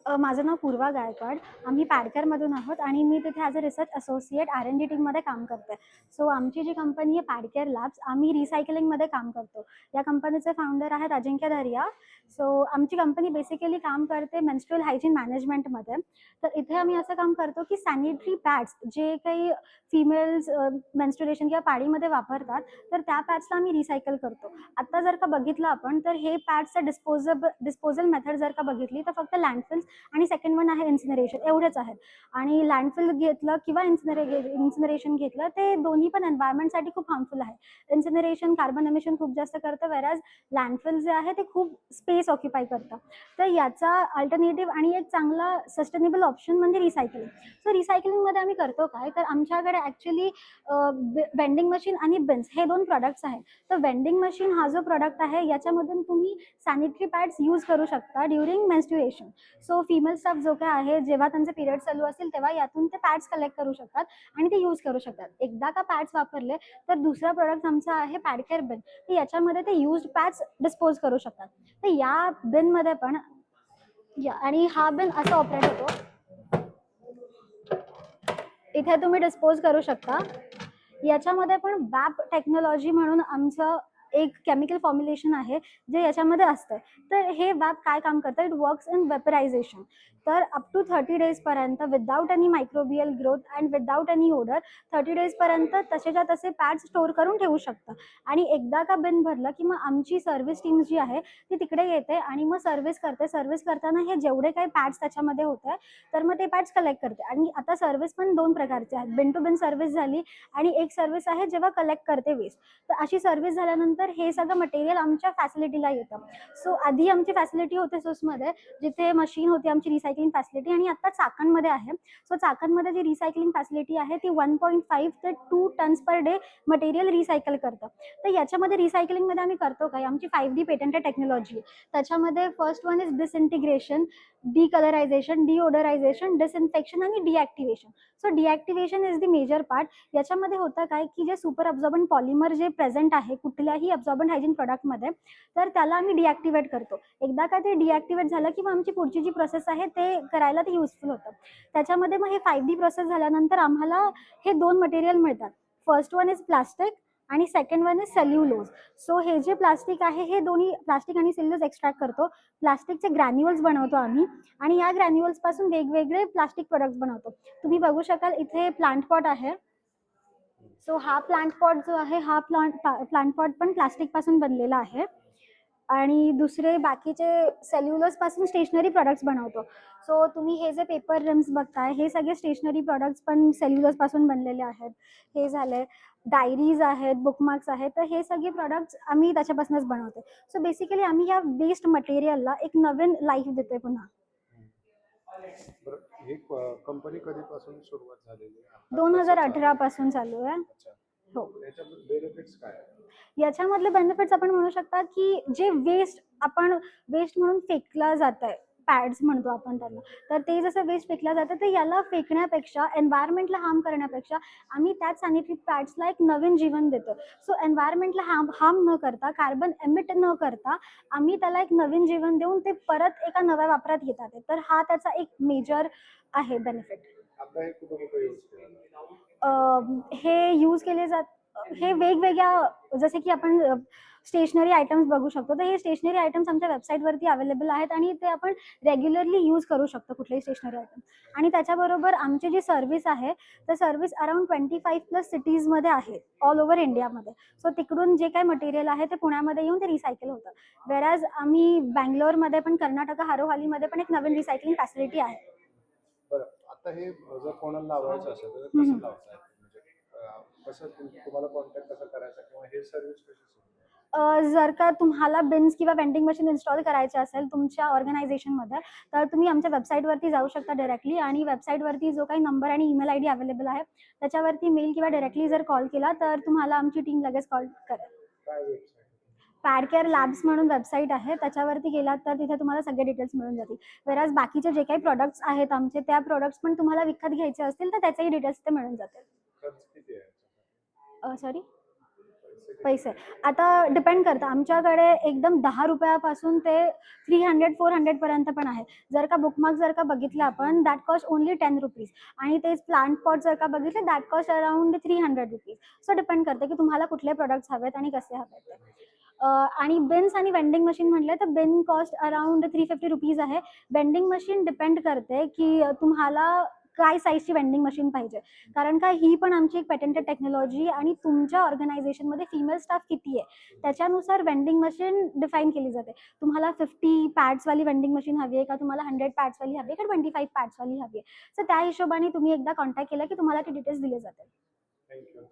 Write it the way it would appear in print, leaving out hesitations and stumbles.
माझं नाव पूर्वा गायकवाड. आम्ही पॅडकेअरमधून आहोत आणि मी तिथे as a research associate R&D टीममध्ये काम करते. सो आमची जी कंपनी आहे पॅडकेअर लॅब्स, आम्ही रिसायकलिंगमध्ये काम करतो. या कंपनीचे फाउंडर आहेत अजिंक्य धरिया. सो आमची कंपनी बेसिकली काम करते मेन्स्ट्रुअल हायजीन मॅनेजमेंटमध्ये. तर इथे आम्ही असं काम करतो की सॅनिटरी पॅड्स जे काही फिमेल्स मेन्स्ट्रुएशन किंवा पाळीमध्ये वापरतात, तर त्या पॅड्सला आम्ही रिसायकल करतो. आता जर का बघितलं आपण तर हे पॅड्सचं डिस्पोजल मेथड जर का बघितली तर फक्त लँडफिल्स आणि सेकंड वन आहे इन्सिनरेशन, एवढेच आहेत. आणि लँडफिल घेतलं किंवा इन्सिनरेशन घेतलं, ते दोन्ही पण एन्व्हायरमेंटसाठी खूप हार्मफुल आहे. इन्सिनरेशन कार्बन एमिशन खूप जास्त करतं, वेराज लँडफिल जे आहे ते खूप स्पेस ऑक्युपाय करतं. तर याचा अल्टरनेटिव्ह आणि एक चांगला सस्टेनेबल ऑप्शन म्हणजे रिसायकलिंग. सो रिसायकलिंगमध्ये आम्ही करतो काय, तर आमच्याकडे ॲक्च्युली वेंडिंग मशीन आणि बिन्स हे दोन प्रॉडक्ट्स आहेत. तर वेंडिंग मशीन हा जो प्रॉडक्ट आहे याच्यामधून तुम्ही सॅनिटरी पॅड्स यूज करू शकता during menstruation. So female staff जो काय आहे, जेव्हा त्यांचे पिरियड चालू असतील तेव्हा यातून ते पॅड्स कलेक्ट करू शकतात आणि ते यूज करू शकतात. एकदा का पॅड्स वापरले तर दुसरा प्रॉडक्ट आमचा आहे पॅडकेअर बिन. तर याच्यामध्ये ते यूज्ड पॅड्स डिस्पोज करू शकतात. तर या बिनमध्ये पण आणि हा बिन असं ऑपरेट होतो, इथे तुम्ही डिस्पोज करू शकता. याच्यामध्ये पण वॅप टेक्नॉलॉजी म्हणून आमचं एक केमिकल फॉर्म्युलेशन आहे जे याच्यामध्ये असतं. तर हे वॅप काय काम करतं, इट वर्क्स इन वेपरायझेशन. तर अप टू 30 डेजपर्यंत without any microbial growth and without any odour 30 डेजपर्यंत तसेच्या तसे पॅड्स स्टोअर करून ठेवू शकतं. आणि एकदा का बिन भरलं की मग आमची सर्व्हिस टीम जी आहे ती तिकडे येते आणि मग सर्व्हिस करते. सर्व्हिस करताना हे जेवढे काही पॅड्स त्याच्यामध्ये होते तर मग ते पॅड्स कलेक्ट करते. आणि आता सर्व्हिस पण दोन प्रकारचे आहेत, बिन टू बिन सर्व्हिस झाली आणि एक सर्व्हिस आहे जेव्हा कलेक्ट करते वेस्ट. तर अशी सर्व्हिस झाल्यानंतर हे सगळं मटेरियल आमच्या फॅसिलिटीला येतं. सो आधी आमची फॅसिलिटी होते सोसमध्ये, जिथे मशीन होती आमची रिसायकलिंग फॅसिलिटी, आणि आता चाकणमध्ये आहे. सो चाकणमध्ये जी रिसायकलिंग फॅसिलिटी आहे ती 1.5 ते 2 tons per day material recycle करतं. तर याच्यामध्ये रिसायकलिंगमध्ये आम्ही करतो काय, आमची 5D पेटंटेड टेक्नॉलॉजी आहे. त्याच्यामध्ये first one is disintegration, decolourization, deodorization, disinfection आणि deactivation. So deactivation is the major part. याच्यामध्ये होतं काय की जे सुपर अब्झॉर्बंट पॉलिमर जे प्रेझेंट आहे कुठल्याही अब्झॉर्बंट हायजीन प्रॉडक्टमध्ये, तर त्याला आम्ही डिॲक्टिवेट करतो. एकदा का ते डिॲक्टिवेट झालं की मग आमची पुढची जी प्रोसेस आहे ते करायला ते युजफुल होतं. त्याच्यामध्ये मग हे 5D प्रोसेस झाल्यानंतर आम्हाला हे दोन मटेरियल मिळतात. फर्स्ट वन इज प्लास्टिक आणि second one is cellulose. So हे जे प्लास्टिक आहे हे दोन्ही प्लास्टिक आणि सेल्युलोज एक्स्ट्रॅक्ट करतो. प्लास्टिकचे ग्रॅन्युअल्स बनवतो आम्ही आणि या ग्रॅन्युअल्सपासून वेगवेगळे प्लास्टिक प्रोडक्ट्स बनवतो. तुम्ही बघू शकाल इथे प्लांट पॉट आहे. सो हा प्लांट पॉट जो आहे हा प्लांट पॉट पण प्लास्टिकपासून बनलेला आहे. आणि दुसरे बाकीचे सेल्युलोजपासून स्टेशनरी प्रॉडक्ट्स बनवतो. सो तुम्ही हे जे पेपर रिम्स बघताय हे सगळे स्टेशनरी प्रॉडक्ट्स पण सेल्युलोजपासून बनलेले आहेत. हे झाले डायरीज आहेत, बुकमार्क्स आहेत, तर हे सगळे प्रॉडक्ट्स आम्ही त्याच्यापासूनच बनवतो. सो बेसिकली आम्ही या वेस्ट मटेरियलला एक नवीन लाईफ देतोय पुन्हा. बरं, ही कंपनी कधीपासून सुरुवात झालेली आहे? 2018 पासून चालू आहे. अच्छा. हो. त्याच्यामध्ये बेनिफिट्स काय आहेत? याच्यामधले बेनिफिट्स आपण म्हणू शकता की जे वेस्ट म्हणून फेकला जात आहे, पॅड्स म्हणतो आपण त्यांना, तर ते जसं वेस्ट फेकलं जातं ते याला फेकण्यापेक्षा, एन्व्हायरमेंटला हार्म करण्यापेक्षा आम्ही त्याच सॅनिटरी पॅड्सला एक नवीन जीवन देतो. सो एन्व्हायरमेंटला हार्म न करता, कार्बन एमिट न करता आम्ही त्याला एक नवीन जीवन देऊन ते परत एका नव्या वापरात घेतात. तर हा त्याचा एक मेजर आहे बेनिफिट. आता हे कुठं कुठं यूज केलं जातं? हे यूज केले जात, हे वेगवेगळ्या, जसे की आपण स्टेशनरी आयटम्स बघू शकतो. तर हे स्टेशनरी आयटम्स आमच्या वेबसाईटवरती अवेलेबल आहेत आणि ते आपण रेग्युलरली यूज करू शकतो कुठलेही स्टेशनरी आयटम. आणि त्याच्याबरोबर आमची जी सर्व्हिस आहे तर सर्व्हिस अराउंड 25+ सिटीजमध्ये आहे ऑल ओव्हर इंडियामध्ये. सो तिकडून जे काही मटेरियल आहे ते पुण्यामध्ये येऊन ते रिसायकल होतं. वेराज आम्ही बँगलोरमध्ये पण, कर्नाटक हारोहालीमध्ये पण एक नवीन रिसायकलिंग फॅसिलिटी आहे. बरं, आता हे जर कोणाला लावायचं असेल तर कसं लावताय? म्हणजे कसं तुम्हाला कॉन्टॅक्ट कसा करायचा किंवा हे सर्व्हिस कशी सुरू आहे? जर का तुम्हाला बिन्स किंवा वेंडिंग मशीन इन्स्टॉल करायचे असेल तुमच्या ऑर्गनायझेशनमध्ये, तर तुम्ही आमच्या वेबसाईटवरती जाऊ शकता डायरेक्टली. आणि वेबसाईटवरती जो काही नंबर आणि ईमेल ID अवेलेबल आहे त्याच्यावरती मेल किंवा डायरेक्टली जर कॉल केला तर तुम्हाला आमची टीम लगेच कॉल करेल. काय वेबसाईट? पॅडकेअर लॅब्स म्हणून वेबसाईट आहे, त्याच्यावरती गेलात तर तिथे तुम्हाला सगळे डिटेल्स मिळून जातील. वेराज बाकीचे जे काही प्रोडक्ट्स आहेत आमचे, त्या प्रोडक्ट्स पण तुम्हाला विकत घ्यायचे असतील तर त्याचेही डिटेल्स ते मिळून जातील. खर्च किती आहे? सॉरी, पैसे आता डिपेंड करतं. आमच्याकडे एकदम 10 रुपयापासून ते 300-400 पर्यंत पण आहे. जर का बुकमार्क जर का बघितलं आपण दॅट कॉस्ट ओन्ली 10 रुपीज आणि तेच प्लांट पॉट जर का बघितले that cost around 300 rupees. So depend करतं की तुम्हाला कुठले प्रॉडक्ट्स हवेत आणि कसे हवेत ते. आणि बिन्स आणि वेंडिंग मशीन म्हटलं तर बिन कॉस्ट अराउंड 350 रुपीज आहे. वेंडिंग मशीन डिपेंड करते की तुम्हाला काय साईजची वेंडिंग मशीन पाहिजे. कारण का ही पण आमची एक पेटेंटेड टेक्नॉलॉजी आणि तुमच्या ऑर्गनायझेशनमध्ये फिमेल स्टाफ किती आहे त्याच्यानुसार वेंडिंग मशीन डिफाईन केली जाते. तुम्हाला 50 पॅड्सवाली वेंडिंग मशीन हवी आहे का तुम्हाला 100 पॅड्सवाली हवी आहे का 25 पॅड्सवाली हवी आहे. सो त्या हिशोबाने तुम्ही एकदा कॉन्टॅक्ट केला की तुम्हाला ते डिटेल्स दिले जातील. थँक्यू.